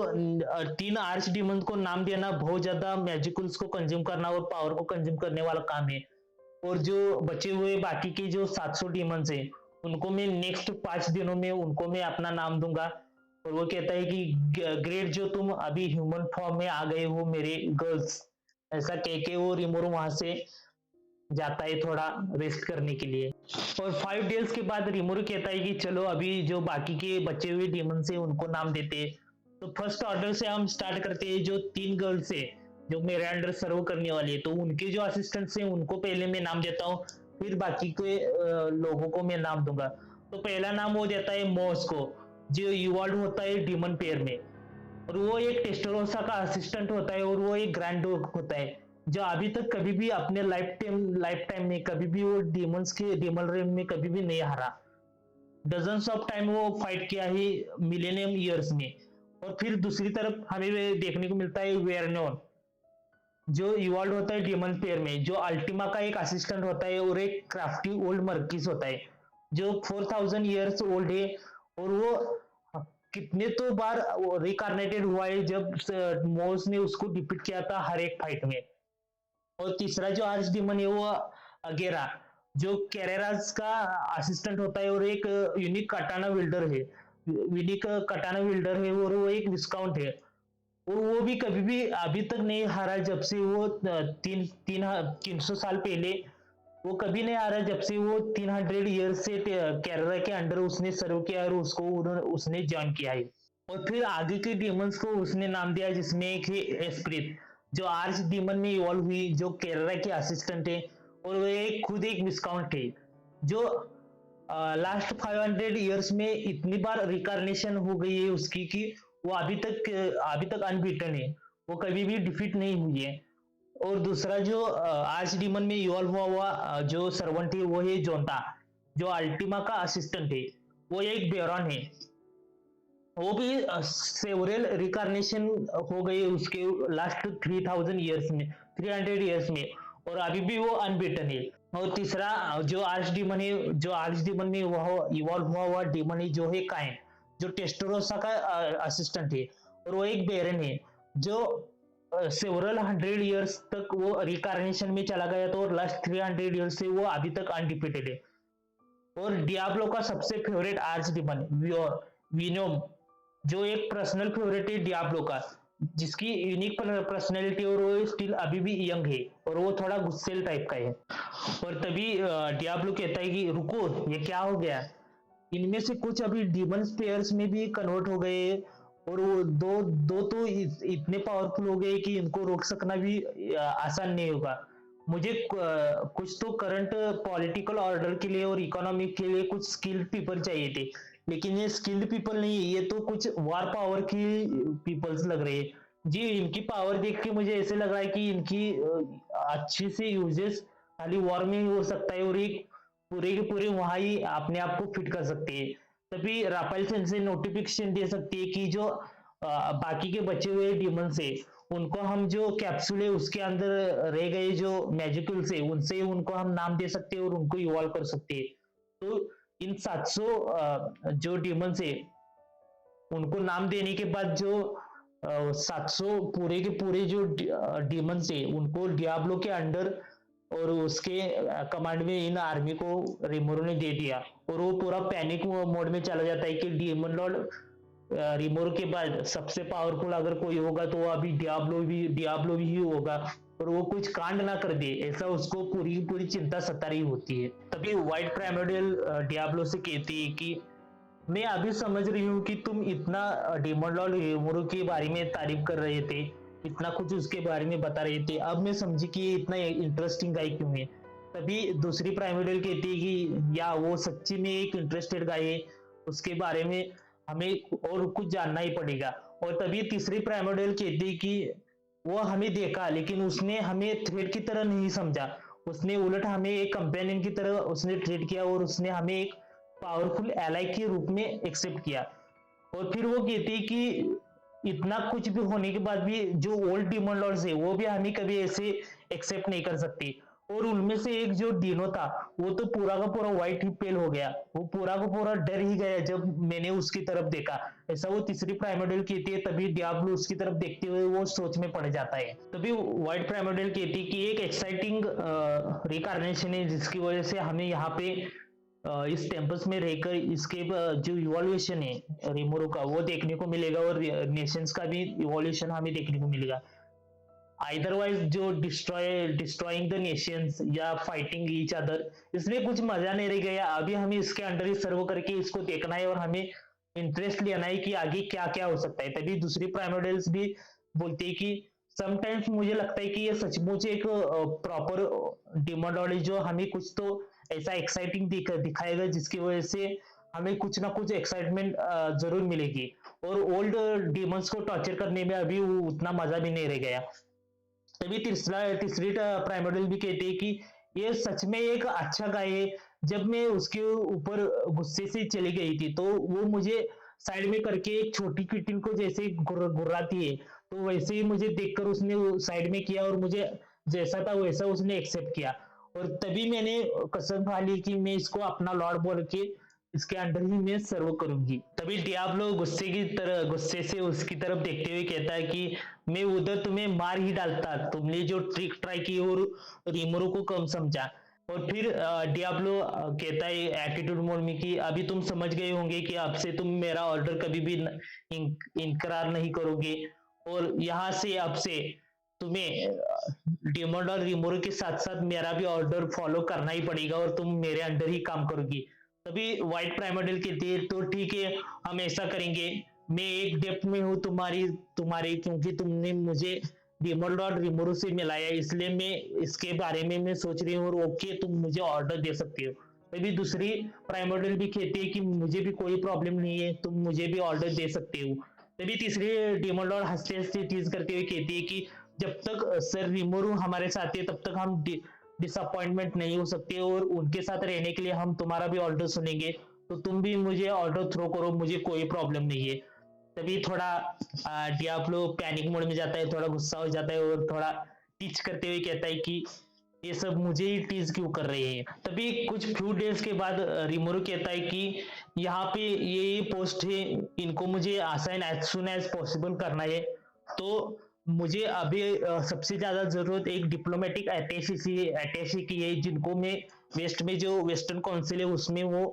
तीन आर्च डीमन को नाम देना बहुत ज्यादा मैजिकल्स को कंज्यूम करना और पावर को कंज्यूम करने वाला काम है। और जो बचे हुए बाकी के जो 700 डीमंस है उनको मैं नेक्स्ट 5 दिनों में उनको मैं अपना नाम दूंगा। और वो कहता है कि ग्रेट, जो तुम अभी ह्यूमन फॉर्म में आ गए हो मेरे गर्ल्स, ऐसा कह के वो रिमोर वहां से जाता है थोड़ा रेस्ट करने के लिए। और 5 डेज के बाद रिमोरू कहता है कि चलो अभी जो बाकी के बचे हुए डीमन से उनको नाम देते हैं। तो फर्स्ट ऑर्डर से हम स्टार्ट करते हैं जो 3 गर्ल्स है जो मेरे अंडर सर्व करने वाली है, तो उनके जो असिस्टेंट्स हैं उनको पहले मैं नाम देता हूँ, फिर बाकी के लोगों को मैं नाम दूंगा। तो पहला नाम हो जाता है मॉस को, जो इवॉल्व होता है डीमन पेयर में और वो एक टेस्टरोसा का असिस्टेंट होता है और वो एक ग्रैंड डॉग होता है जो अभी तक कभी भी अपने लाइफ टाइम में कभी भी वो डीमंस के डीमन रेम में कभी भी नहीं हारा। डजन्स ऑफ टाइम वो फाइट किया ही मिलेनियम ईयर्स में। और फिर दूसरी तरफ हमें देखने को मिलता है वेरनोन, जो इवॉल्व होता है डीमन पेयर में, जो अल्टीमा का एक असिस्टेंट होता है और एक क्राफ्टी ओल्ड मर्किस होता है जो 4000 ईयर्स ओल्ड है। और वो कितने तो बार रिकार्नेटेड हुआ है जब मोस ने उसको डिफीट किया था हर एक फाइट में। और तीसरा जो आर्च डीमन है वो अगेरा, जो कैरेरास का असिस्टेंट होता है और एक यूनिक कटाना विल्डर है, यूनिक कटाना विल्डर है और वो एक विस्काउंट है। और वो भी कभी भी अभी तक नहीं हारा जब से वो 300 साल पहले वो कभी नहीं हारा जब से वो 300 ईयर से कैरेरा के अंडर उसने सर्व किया और उसने ज्वाइन किया है। और फिर आगे के डीमंस को उसने नाम दिया, जिसमें एक है एस्प्रिट, जो आर्च डीमन में इवॉल्व हुई, जो केरला के असिस्टेंट है, और वो एक खुद एक विस्काउंट है, जो लास्ट 500 ईयर्स में इतनी बार रिकारनेशन हो गई है उसकी कि वो अभी तक अनबीटन है, वो कभी भी डिफीट नहीं हुई है। और दूसरा जो आर्च डीमन में इवॉल्व हुआ जो सर्वेंट है वो है जोंता, जो अल्टीमा का असिस्टेंट है, वो एक बेरॉन है। वो भी सेवरल रिकारनेशन हो गई उसके लास्ट 3000 ईयर्स में, 300 ईयर्स में, और अभी भी वो अनबीटन है। और तीसरा जो आर्च डीमन है, जो आर्च डीमन में वो इवॉल्व हुआ डीमन है, जो है काइन, जो टेस्टोरोसा का असिस्टेंट है, और वो एक बेरन है, जो सेवरल 100 ईयर्स तक वो रिकारनेशन में चला गया था, और लास्ट 300 ईयर्स से वो अभी तक अनडिफिटेड है। और डियाब्लो का सबसे फेवरेट आर्च डीमन विनोम, जो एक पर्सनल फेवरेट है डियाब्लो का, जिसकी यूनिक पर्सनैलिटी, और वो स्टिल अभी भी यंग है, और वो थोड़ा गुस्सेल टाइप का है। और तभी डियाब्लो कहता है कि रुको, ये क्या हो गया, इनमें से कुछ अभी डीमन स्पेयर्स में भी कन्वर्ट हो गए, और वो दो दो तो इतने पावरफुल हो गए कि इनको रोक सकना भी आसान नहीं होगा। मुझे कुछ तो करंट पॉलिटिकल ऑर्डर के लिए और इकोनॉमी के लिए कुछ स्किल्ड पीपल चाहिए थे, लेकिन ये स्किल्ड पीपल नहीं है, ये तो कुछ वार पावर की पीपल्स लग रहे हैं जी। इनकी पावर देख के मुझे ऐसे लग रहा है कि इनकी अच्छे से यूजेस खाली वॉर में ही हो सकता है, और एक पूरे के पूरे वहां ही अपने आप को फिट कर सकते हैं। तभी राफेल सेन से नोटिफिकेशन दे सकती है कि जो बाकी के बचे हुए डीमन से, उनको हम जो कैप्सूल है उसके अंदर रह गए जो मैजिकल से, उनसे उनको हम नाम दे सकते हैं और उनको इवॉल्व कर सकते हैं। तो इन 700 जो डीमन है, उनको नाम देने के बाद जो 700 पूरे के पूरे जो डीमंस है, उनको डियाब्लो के अंडर और उसके कमांड में इन आर्मी को रिमोरो ने दे दिया, और वो पूरा पैनिक मोड में चला जाता है कि डीमन लॉर्ड रिमोरो के बाद सबसे पावरफुल अगर कोई होगा तो वो अभी डियाब्लो भी ही होगा, और वो कुछ कांड ना कर दे, ऐसा उसको पूरी पूरी चिंता सता रही होती है। तभी व्हाइट प्राइमोडियल डियाब्लो से कहती है कि मैं अभी समझ रही हूँ कि तुम इतना डेमन लॉर्ड रिमोरो के बारे में तारीफ कर रहे थे, इतना कुछ उसके बारे में बता रहे थे, अब मैं समझी कि ये इतना इंटरेस्टिंग गाय क्यों है। तभी दूसरी प्राइमोडियल कहती है कि या वो सच्ची में एक इंटरेस्टेड गाय है, उसके बारे में हमें और कुछ जानना ही पड़ेगा। और तभी तीसरी प्राइमोडियल कहती है कि वो हमें देखा, लेकिन उसने हमें थ्रेड की तरह नहीं समझा, उसने उलट हमें एक कंपेनियन की तरह उसने ट्रीट किया, और उसने हमें एक पावरफुल एलाई के रूप में एक्सेप्ट किया। और फिर वो कहती है कि इतना कुछ भी होने के बाद भी जो ओल्ड डीमन लॉर्ड्स है वो भी हमें कभी ऐसे एक्सेप्ट नहीं कर सकते। और उनमें से एक जो डीनो था, वो तो पूरा का पूरा व्हाइट ही पेल हो गया, वो पूरा का पूरा डर ही गया जब मैंने उसकी तरफ देखा, ऐसा वो तीसरी प्राइमोडियल कहती है। तभी डियाब्लो उसकी तरफ देखते हुए वो सोच में पड़ जाता है। तभी व्हाइट प्राइमोडियल कहती है कि एक एक्साइटिंग रिकारनेशन है, जिसकी वजह से हमें यहाँ पे इस टेम्पस में रहकर इसके जो इवोल्यूशन है रिमोरो का वो देखने को मिलेगा, और नेशंस का भी इवोल्यूशन हमें देखने को मिलेगा। अदरवाइज जो डिस्ट्रॉइंग द नेशंस या फाइटिंग ईच अदर, इसमें कुछ मजा नहीं रह गया। अभी हमें इसके अंडर ही सर्व करके इसको देखना है, और हमें इंटरेस्ट लेना है कि आगे क्या क्या हो सकता है। तभी दूसरी प्राइमोडियल्स भी बोलती है कि समटाइम्स मुझे लगता है कि ये सचमुच एक प्रॉपर डिमन लॉर्ड है, जो हमें कुछ तो ऐसा एक्साइटिंग दिखाएगा जिसकी वजह से हमें कुछ ना कुछ एक्साइटमेंट जरूर मिलेगी। और ओल्ड डीमंस को टॉर्चर करने में अभी उतना मजा भी नहीं रह गया। तभी तीसरी प्राइमोडियल भी कहती है कि ये सच में एक अच्छा गाय है। जब मैं उसके ऊपर गुस्से से चली गई थी तो वो मुझे साइड में करके एक छोटी किटिन को जैसे गुर्राती है, तो वैसे ही मुझे देखकर उसने साइड में किया, और मुझे जैसा था वैसा उसने एक्सेप्ट किया। और तभी मैंने कसम खा ली कि मैं इसको अपना लॉर्ड बोल के इसके अंडर ही मैं सर्व करूंगी। तभी डियाब्लो गुस्से से उसकी तरफ देखते हुए कहता है कि मैं उधर तुम्हें मार ही डालता, तुमने जो ट्रिक ट्राई की और रिमोरो को कम समझा। और फिर डियाब्लो कहता है एटीट्यूड मोड में कि अभी तुम समझ गए होंगे कि अब से तुम मेरा ऑर्डर कभी भी इनकार नहीं करोगे, और यहाँ से अब से तुम्हें डिमोड और रिमोरो के साथ साथ मेरा भी ऑर्डर फॉलो करना ही पड़ेगा, और तुम मेरे अंडर ही काम करोगी। तभी व्हाइट प्राइमोडियल कहती है तो ठीक है, हम ऐसा करेंगे, मैं एक डेप्थ में हूँ तुम्हारी तुम्हारे, क्योंकि तुमने मुझे डिमोल्ड और रिमूव से मिलाया, इसलिए मैं इसके बारे में मैं सोच रही हूँ, और ओके तुम मुझे ऑर्डर दे सकते हो। तभी दूसरी प्राइमोडियल भी कहती है कि मुझे भी कोई प्रॉब्लम नहीं है, तुम मुझे भी ऑर्डर दे सकते हो। तभी तीसरी डिमोल्ड और हंसते हंसते टीज करते हुए कहती है कि जब तक सर रिमोरू हमारे साथ है तब तक हम डिसअपॉइंटमेंट नहीं हो सकते, और उनके साथ रहने के लिए हम तुम्हारा भी ऑर्डर सुनेंगे। तो तुम भी मुझे ऑर्डर थ्रो करो, मुझे कोई प्रॉब्लम नहीं है। तभी थोड़ा डियाब्लो पैनिक मोड में जाता है, थोड़ा गुस्सा हो जाता है, और थोड़ा टीच करते हुए कहता है कि ये सब मुझे ही टीज क्यों कर रहे हैं। तभी कुछ फ्यू डेज के बाद रिमोरू कहता है कि यहाँ पे ये पोस्ट है, इनको मुझे assign as soon as possible करना है। तो मुझे अभी सबसे ज्यादा जरूरत एक डिप्लोमेटिक अटैची की है, जिनको मैं वेस्ट में जो वेस्टर्न काउंसिल है उसमें वो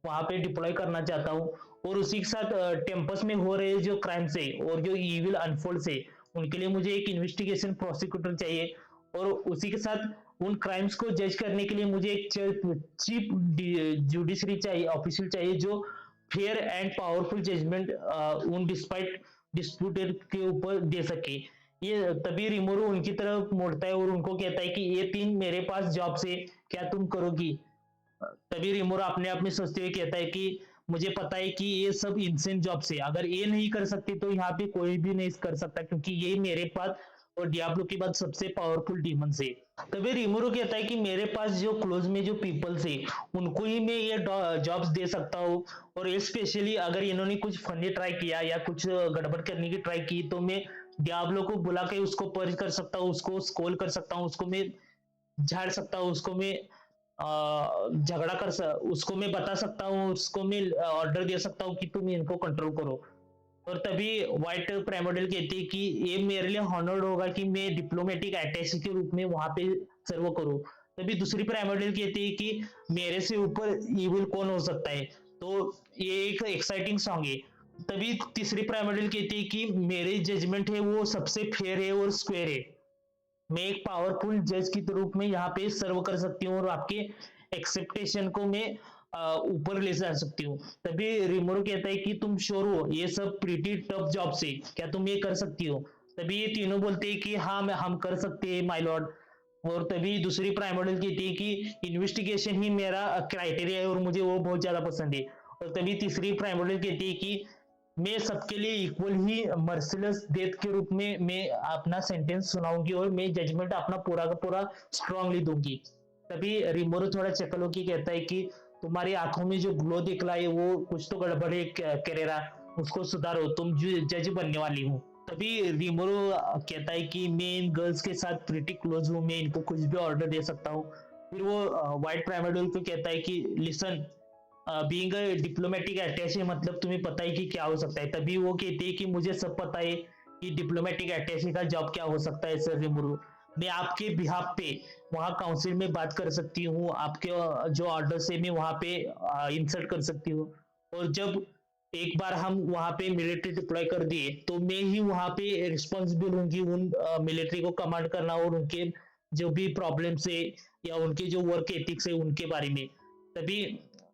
वहां पे डिप्लॉय करना चाहता हूँ। और उसी के साथ टेम्पस में हो रहे जो क्राइम्स है और जो इविल अनफोल्ड्स है, उनके लिए मुझे एक इन्वेस्टिगेशन प्रोसिक्यूटर चाहिए। और उसी के साथ उन क्राइम्स को जज करने के लिए मुझे एक चीफ जुडिशरी चाहिए, ऑफिशियल चाहिए, जो फेयर एंड पावरफुल जजमेंट उन डिस्पाइट डिस्प्यूटेड के ऊपर दे सके। ये तभी रिमोरू उनकी तरफ मोड़ता है और उनको कहता है कि ये तीन मेरे पास जॉब से, क्या तुम करोगी? तभी रिमोरा अपने आप में सोचते हुए कहता है कि मुझे पता है कि ये सब इंसेंट जॉब से, अगर ये नहीं कर सकते तो यहाँ पे कोई भी नहीं कर सकता, क्योंकि ये मेरे पास और डियाब्लो के बाद सबसे पावरफुल डीमन से। तभी रिमोरो कहता है कि मेरे पास जो क्लोज में जो पीपल्स है उनको ही मैं ये जॉब्स दे सकता हूँ, और स्पेशली अगर इन्होंने कुछ फनी ट्राई किया या कुछ गड़बड़ करने की ट्राई की तो मैं डियाब्लो को बुला के उसको पर्ज कर सकता हूँ, उसको स्कोल कर सकता हूँ, उसको मैं झाड़ सकता हूँ, उसको मैं उसको मैं बता सकता हूँ, उसको मैं ऑर्डर दे सकता हूँ कि तुम इनको कंट्रोल करो। और तभी व्हाइट प्राइमोडियल कहती है कि ये मेरे लिए हॉनर्ड होगा कि मैं डिप्लोमेटिक अटैची के रूप में वहां पे सर्व करूँ। तभी दूसरी प्राइमोडियल कहती है कि मेरे से ऊपर इविल कौन हो सकता है। तो ये एक एक्साइटिंग सॉन्ग है। तभी तीसरी प्राइमोडियल कहती है कि मेरे जजमेंट है वो सबसे फेयर है और स्क्वेयर है, मैं एक पावरफुल जज के रूप में यहाँ पे सर्व कर सकती हूँ, और आपके एक्सेप्टेशन को मैं ऊपर ले जा सकती हूँ। तभी रिमोरो कहता है कि तुम श्योर हो ये सब प्रीटी टफ जॉब से, क्या तुम ये कर सकती हो? तभी ये तीनों बोलते हैं कि हाँ मैं हम कर सकते हैं माय लॉर्ड। और तभी दूसरी प्राइमोडल कहती है कि इन्वेस्टिगेशन ही मेरा क्राइटेरिया है और मुझे वो बहुत ज्यादा पसंद है। और तभी तीसरी प्राइमोडल कहती है कि मैं सबके लिए इक्वल ही मर्सिलस डेथ के रूप में मैं अपना सेंटेंस सुनाऊंगी, और मैं जजमेंट अपना पूरा का पूरा स्ट्रांगली दूंगी। तभी रिमोरो थोड़ा चकल होके कहता है कि तुम्हारी आंखों में जो ग्लो दिख रहा है वो कुछ तो गड़बड़ है करेरा, उसको सुधारो, तुम जज बनने वाली हूँ। तभी रिमोरो कहता है कि मैं इन गर्ल्स के साथ प्रीटी क्लोज हूँ, मैं इनको कुछ भी ऑर्डर दे सकता हूँ। फिर वो व्हाइट प्राइमोडल को कहता है कि लिसन, बीइंग अ डिप्लोमेटिक अटैचे मतलब तुम्हें पता है कि क्या हो सकता है। तभी वो कहती है कि मुझे सब पता है कि डिप्लोमेटिक अटैचे का जॉब क्या हो सकता है सर रिमोरू, मैं आपके बिहाफ पे वहाँ काउंसिल में बात कर सकती हूँ, आपके जो ऑर्डर से मैं वहाँ पे इंसर्ट कर सकती हूँ। और जब एक बार हम वहाँ पे मिलिट्री डिप्लॉय कर दिए तो मैं ही वहाँ पे रिस्पॉन्सिबल होंगी उन मिलिट्री को कमांड करना, और उनके जो भी प्रॉब्लम से या उनके जो वर्क एथिक्स है उनके बारे में। तभी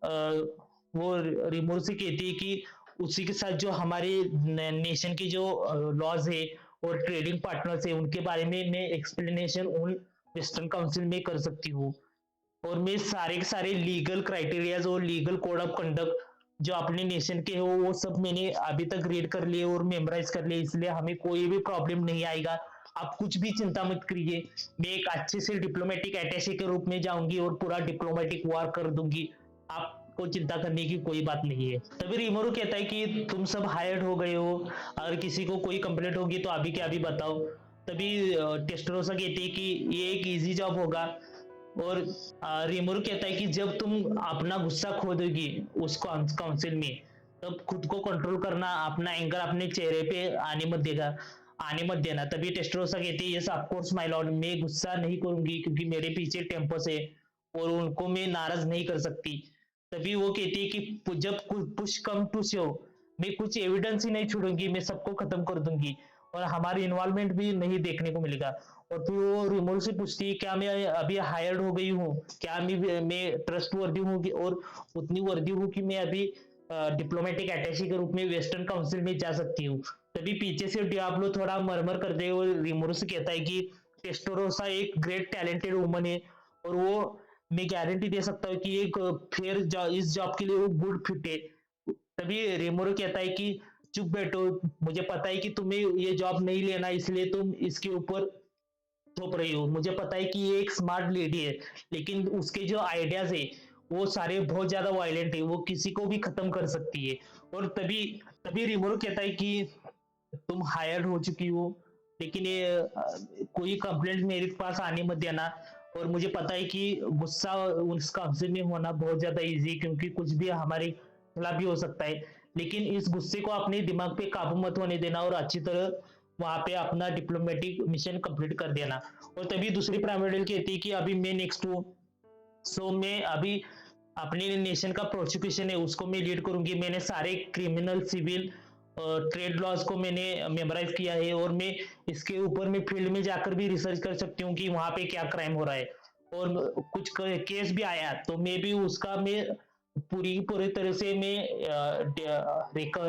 वो रिमोर से कहती है कि उसी के साथ जो हमारे नेशन के जो लॉज है और ट्रेडिंग पार्टनर्स है उनके बारे में मैं एक्सप्लेनेशन उन वेस्टर्न काउंसिल में कर सकती हूँ। और मैं सारे के सारे लीगल क्राइटेरियाज और लीगल कोड ऑफ कंडक्ट जो अपने नेशन के हो वो सब मैंने अभी तक रीड कर लिए और मेमोराइज कर लिए, इसलिए हमें कोई भी प्रॉब्लम नहीं आएगा। आप कुछ भी चिंता मत करिए, मैं एक अच्छे से डिप्लोमेटिक अटैचे के रूप में जाऊंगी और पूरा डिप्लोमेटिक वार कर दूंगी, आपको चिंता करने की कोई बात नहीं है। तभी रिमोरू कहता है कि तुम सब हायर्ड हो गए हो, अगर किसी को कोई कंप्लेंट होगी तो अभी के अभी बताओ। तभी टेस्टरोसा कहती है कि ये एक इजी जॉब होगा। और रिमोरू कहता है कि जब तुम अपना गुस्सा खो दोगी उस काउंसिल में, तब खुद को कंट्रोल करना, अपना एंगर अपने चेहरे पे आने मत देना। तभी टेस्टरोसा कहती है yes of course my Lord, मैं गुस्सा नहीं करूंगी क्योंकि मेरे पीछे टेम्पस है और उनको मैं नाराज नहीं कर सकती। तभी वो कहती है कि जब पुश कम टू शो, मैं कुछ एविडेंस ही नहीं छोड़ूंगी, मैं सबको खत्म कर दूंगी और हमारी इन्वॉल्वमेंट भी नहीं देखने को मिलेगा। और फिर वो रिमोट से पूछती है क्या मैं अभी हायर्ड हो गई हूँ, क्या मैं ट्रस्ट वर्दी हूँ और उतनी वर्दी हूँ कि मैं अभी डिप्लोमेटिक अटैची के रूप में वेस्टर्न काउंसिल में जा सकती हूँ। तभी पीछे से डियाब्लो थोड़ा मरमर करते हुए रिमोरो से कहता है कि टेस्टोरोसा एक ग्रेट टैलेंटेड वुमन है और वो मैं गारंटी दे सकता हूँ कि एक फिर इस जॉब के लिए वो गुड फिट है। तभी रेमोरो कहता है कि चुप बैठो, मुझे पता है कि तुम्हें ये जॉब नहीं लेना इसलिए तुम इसके ऊपर थोप रही हो। मुझे पता है कि ये एक स्मार्ट लेडी है, लेकिन उसके जो आइडियाज है वो सारे बहुत ज्यादा वायलेंट है, वो किसी को भी खत्म कर सकती है। और तभी तभी रिमोरो कहता है कि तुम हायर हो चुकी हो, लेकिन ये कोई कंप्लेंट मेरे पास आने मत देना। और मुझे पता है कि गुस्सा उस काउंसिल में होना बहुत ज्यादा इजी, क्योंकि कुछ भी हमारे खिलाफ भी हो सकता है, लेकिन इस गुस्से को अपने दिमाग पे काबू मत होने देना और अच्छी तरह वहां पे अपना डिप्लोमेटिक मिशन कंप्लीट कर देना। और तभी दूसरी प्राइमरी कहती है कि अभी मैं नेक्स्ट हूँ, सो मैं अभी अपने नेशन का प्रोसिक्यूशन है उसको मैं लीड करूंगी। मैंने सारे क्रिमिनल सिविल ट्रेड लॉज को मैंने मेमोराइज किया है और मैं इसके ऊपर मैं फील्ड में जाकर भी रिसर्च कर सकती हूँ कि वहां पे क्या क्राइम हो रहा है। और कुछ केस भी आया तो मैं भी उसका मैं पूरी पूरी तरह से मैं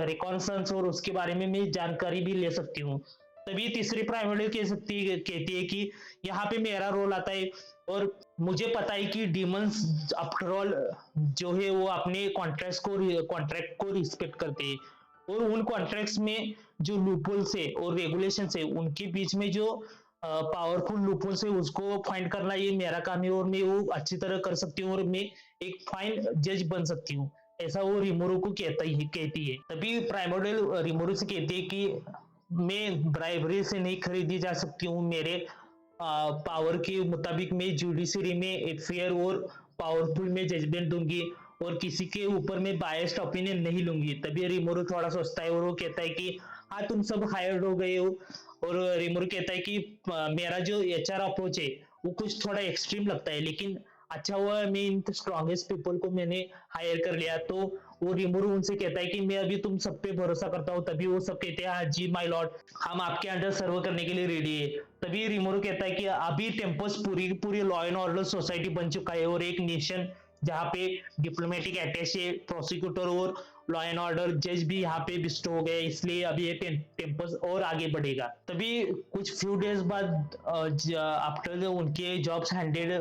रिकॉन्संस और उसके बारे में मैं जानकारी भी ले सकती हूँ। तभी तीसरी प्राइमरी कहती है कि यहाँ पे मेरा रोल आता है और मुझे पता है कि डीमंस आफ्टर ऑल जो है वो अपने कॉन्ट्रैक्ट को रिस्पेक्ट करते हैं, और उन कॉन्ट्रैक्ट्स में जो लूपहोल्स है और रेगुलेशन है उनके बीच में जो पावरफुल लूपहोल्स है उसको फाइंड करना ये मेरा काम है और मैं वो अच्छी तरह कर सकती हूँ और मैं एक फाइन जज बन सकती हूँ। ऐसा वो रिमोरो को कहती है। तभी प्राइमोरियल रिमोरो से कहती है कि मैं ब्राइबरी से नहीं खरीदी जा सकती हूँ, मेरे पावर के मुताबिक मैं जुडिशरी में एक फेयर और पावरफुल में जजमेंट दूंगी और किसी के ऊपर मैं बायस्ड ओपिनियन नहीं लूंगी। तभी रिमोरो थोड़ा सोचता है और वो कहता है कि हाँ तुम सब हायर्ड हो गए हो। और रिमोरो कहता है कि मेरा जो एचआर अप्रोच है वो कुछ थोड़ा एक्सट्रीम लगता है, लेकिन अच्छा हुआ मैं इन स्ट्रॉन्गेस्ट पीपल को मैंने हायर कर लिया। तो वो रिमोरो उनसे कहता है कि मैं अभी तुम सब पे भरोसा करता हूँ। तभी वो सब कहते हैं हाँ जी माय लॉर्ड, हम आपके अंडर सर्व करने के लिए रेडी है। तभी रिमोरो कहता है कि अभी टेम्पस पूरी पूरी लॉ एंड ऑर्डर सोसाइटी बन चुका है और एक नेशन जहाँ पे डिप्लोमेटिक अटैचे प्रोसिक्यूटर और लॉ एंड ऑर्डर जज भी यहाँ पे बिस्टो हो गए, इसलिए अभी ये टेम्पस और आगे बढ़ेगा। तभी कुछ फ्यू डेज बाद आफ्टर उनके जॉब्स हैंडेड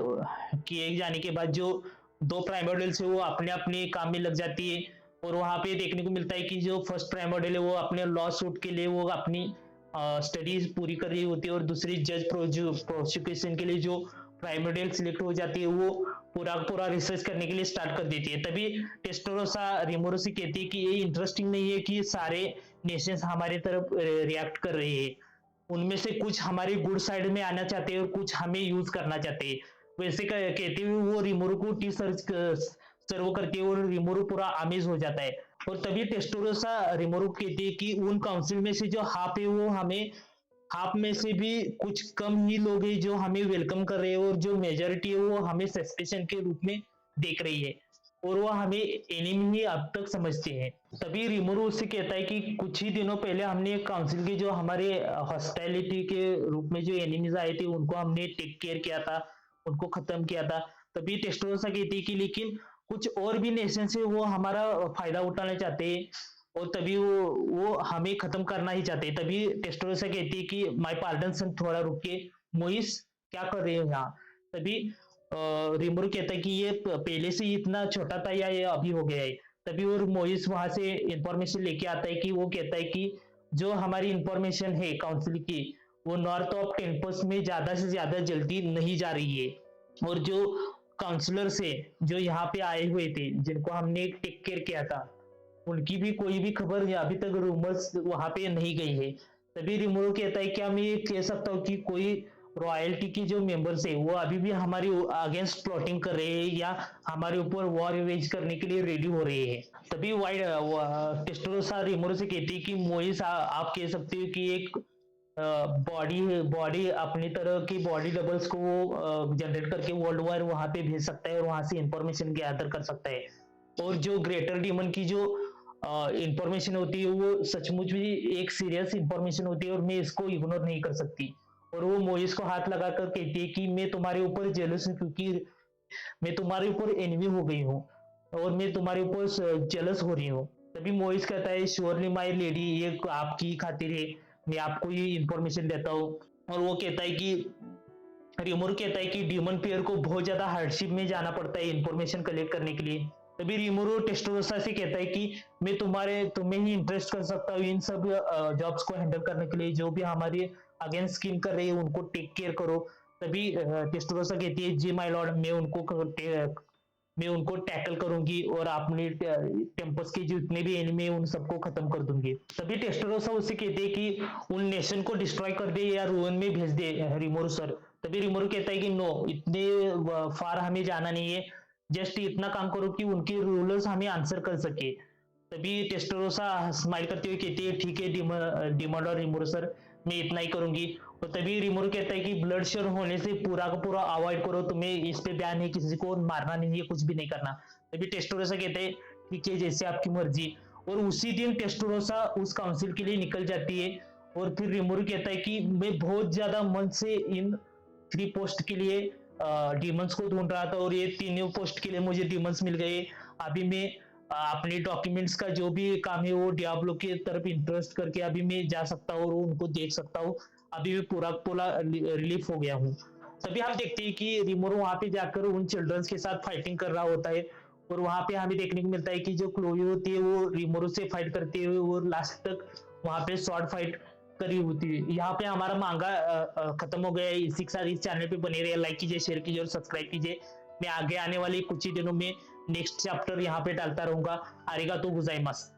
किए जाने के बाद जो दो प्राइमोरियल से वो अपने अपने काम में लग जाती है। और वहां पे देखने को मिलता है कि जो फर्स्ट प्राइमोरियल है वो अपने लॉ सूट के लिए वो अपनी स्टडीज पूरी कर रही होती है और दूसरी जज प्रोसिक्यूशन के लिए जो प्राइमोरियल सिलेक्ट हो जाती है वो पूरा पूरा रिसर्च करने के लिए स्टार्ट कर देती है। तभी टेस्टोरोसा रिमोरो से कहती है कि ये इंटरेस्टिंग नहीं है कि सारे नेशंस हमारे तरफ रिएक्ट कर रहे हैं, उनमें से कुछ हमारी गुड साइड में आना चाहते हैं और कुछ हमें यूज करना चाहते हैं। वैसे कहते हुए वो रिमोरो को टी सर्च सर्व करके और रिमोरो पूरा आमेज हो जाता है। और तभी टेस्टोरोसा रिमोरो कहती है कि उन काउंसिल में से जो हाफ है वो हमें हाफ में से भी कुछ कम ही लोग हैं जो हमें वेलकम कर रहे हैं और जो मेजोरिटी है वो हमें सस्पेशन के रूप में देख रही है और वो हमें एनिमी ही अब तक समझते हैं। तभी रिमोरो उससे कहता है कि कुछ ही दिनों पहले हमने काउंसिल के जो हमारे हॉस्टाइलिटी के रूप में जो एनिमीज आए थे उनको हमने टेक केयर किया था, उनको खत्म किया था। तभी टेस्टोरोसा कहती है कि लेकिन कुछ और भी नेशन से वो हमारा फायदा उठाना चाहते हैं और तभी वो हमें खत्म करना ही चाहते हैं। तभी टेस्टोरोसा कहती है कि माय पार्डन सन, थोड़ा रुक के, मोइस क्या कर रहे हो यहाँ। तभी रिमोरो कहता है कि ये पहले से ही इतना छोटा था या ये अभी हो गया है। तभी और मोइस वहां से इंफॉर्मेशन लेके आता है कि वो कहता है कि जो हमारी इंफॉर्मेशन है काउंसिल की वो नॉर्थ ऑफ टेम्पस में ज्यादा से ज्यादा जल्दी नहीं जा रही है और जो काउंसलर्स है जो यहाँ पे आए हुए थे जिनको हमने टेक केयर किया था उनकी भी कोई भी खबर अभी तक रूमर्स वहां पे नहीं गई है। तभी रिमोरो कहता है क्या मैं ये कह सकता हूँ कि कोई रॉयल्टी के जो मेंबर्स है वो अभी भी हमारे अगेंस्ट प्लॉटिंग कर रहे हैं या हमारे ऊपर वॉर वेज करने के लिए रेडी हो रहे हैं। तभी वाइड टेस्टोरोसा रिमोरो से कहती है कि मोइस आप कह सकते हो कि एक बॉडी बॉडी अपनी तरह की बॉडी डबल्स को वो जनरेट करके वर्ल्ड वार वहां पे भेज सकता है और वहां से इंफॉर्मेशन गैदर कर सकता है। और जो ग्रेटर डीमन की जो इंफॉर्मेशन होती है वो सचमुच भी एक सीरियस इंफॉर्मेशन होती है और मैं इसको इग्नोर नहीं कर सकती। और वो मोइस को हाथ लगाकर कहती है कि मैं तुम्हारे ऊपर जेलस हूँ क्योंकि मैं तुम्हारे ऊपर एनिमी हो गई हूँ। और मैं तुम्हारे ऊपर जेलस हो रही हूँ। तभी मोइस कहता है श्योरली माय लेडी, ये आपकी खातिर है, मैं आपको ये इंफॉर्मेशन देता हूँ। और वो कहता है कि रिमोर कहता है कि डीमन पेयर को बहुत ज्यादा हार्डशिप में जाना पड़ता है इंफॉर्मेशन कलेक्ट करने के लिए। तभी रिमोरो टेस्टोरोसा से कहता है कि मैं तुम्हें ही इंटरेस्ट कर सकता हूँ इन सब जॉब्स को हैंडल करने के लिए, जो भी हमारे अगेंस्ट स्किन कर रही है उनको टेक केयर करो। तभी टेस्टोरोसा कहती है जी माय लॉर्ड, मैं उनको टैकल करूंगी और अपने टेम्पस के जितने भी एनिमी है उन सबको खत्म कर दूंगी। तभी टेस्टरोसा उससे कहते हैं कि उन नेशन को डिस्ट्रॉय कर दे या रूइन में भेज दे रिमोरू सर। तभी रिमोरू कहता है कि नो, इतने फार हमें जाना नहीं है, जस्ट इतना काम करो कि उनके रूलर्स हमें आंसर कर सके। तभी टेस्टरोसा स्माइल करते हुए कहती है ठीक है डिमोड और रिमोरू सर, मैं इतना ही करूंगी। और तभी रिमोरू कहता है कि ब्लड शेयर होने से पूरा का पूरा अवॉइड करो, तुम्हें इस पे बैन है, किसी को मारना नहीं है, कुछ भी नहीं करना। तभी टेस्टोरोसा कहते हैं ठीक है, जैसे आपकी मर्जी। और उसी दिन टेस्टोरोसा उस काउंसिल के लिए निकल जाती है। और फिर रिमोरू कहता है कि मैं बहुत ज्यादा मन से इन 3 पोस्ट के लिए डीमंस को ढूंढ रहा था और ये तीनों पोस्ट के लिए मुझे डीमंस मिल गए। अभी मैं अपने डॉक्यूमेंट्स का जो भी काम है वो डियाब्लो की तरफ इंटरेस्ट करके अभी मैं जा सकता हूँ और उनको देख सकता हूँ। अभी मैं पूरा पूरा रिलीफ हो गया हूँ। तभी हम देखते हैं कि रिमोरो वहां पे जाकर उन चिल्ड्रंस के साथ फाइटिंग कर रहा होता है। और वहां पे हमें देखने को मिलता है कि जो क्लोवी होती है वो रिमोरो से फाइट करते हुए और लास्ट तक वहां पे शॉर्ट फाइट करी होती है। यहाँ पे हमारा मांगा खत्म हो गया है। इसी के साथ इस चैनल पे बने रहिए, लाइक कीजिए, शेयर कीजिए और सब्सक्राइब कीजिए। मैं आगे आने वाली कुछ ही दिनों में नेक्स्ट चैप्टर यहाँ पे डालता रहूंगा। आरिगातो गोजाइमास।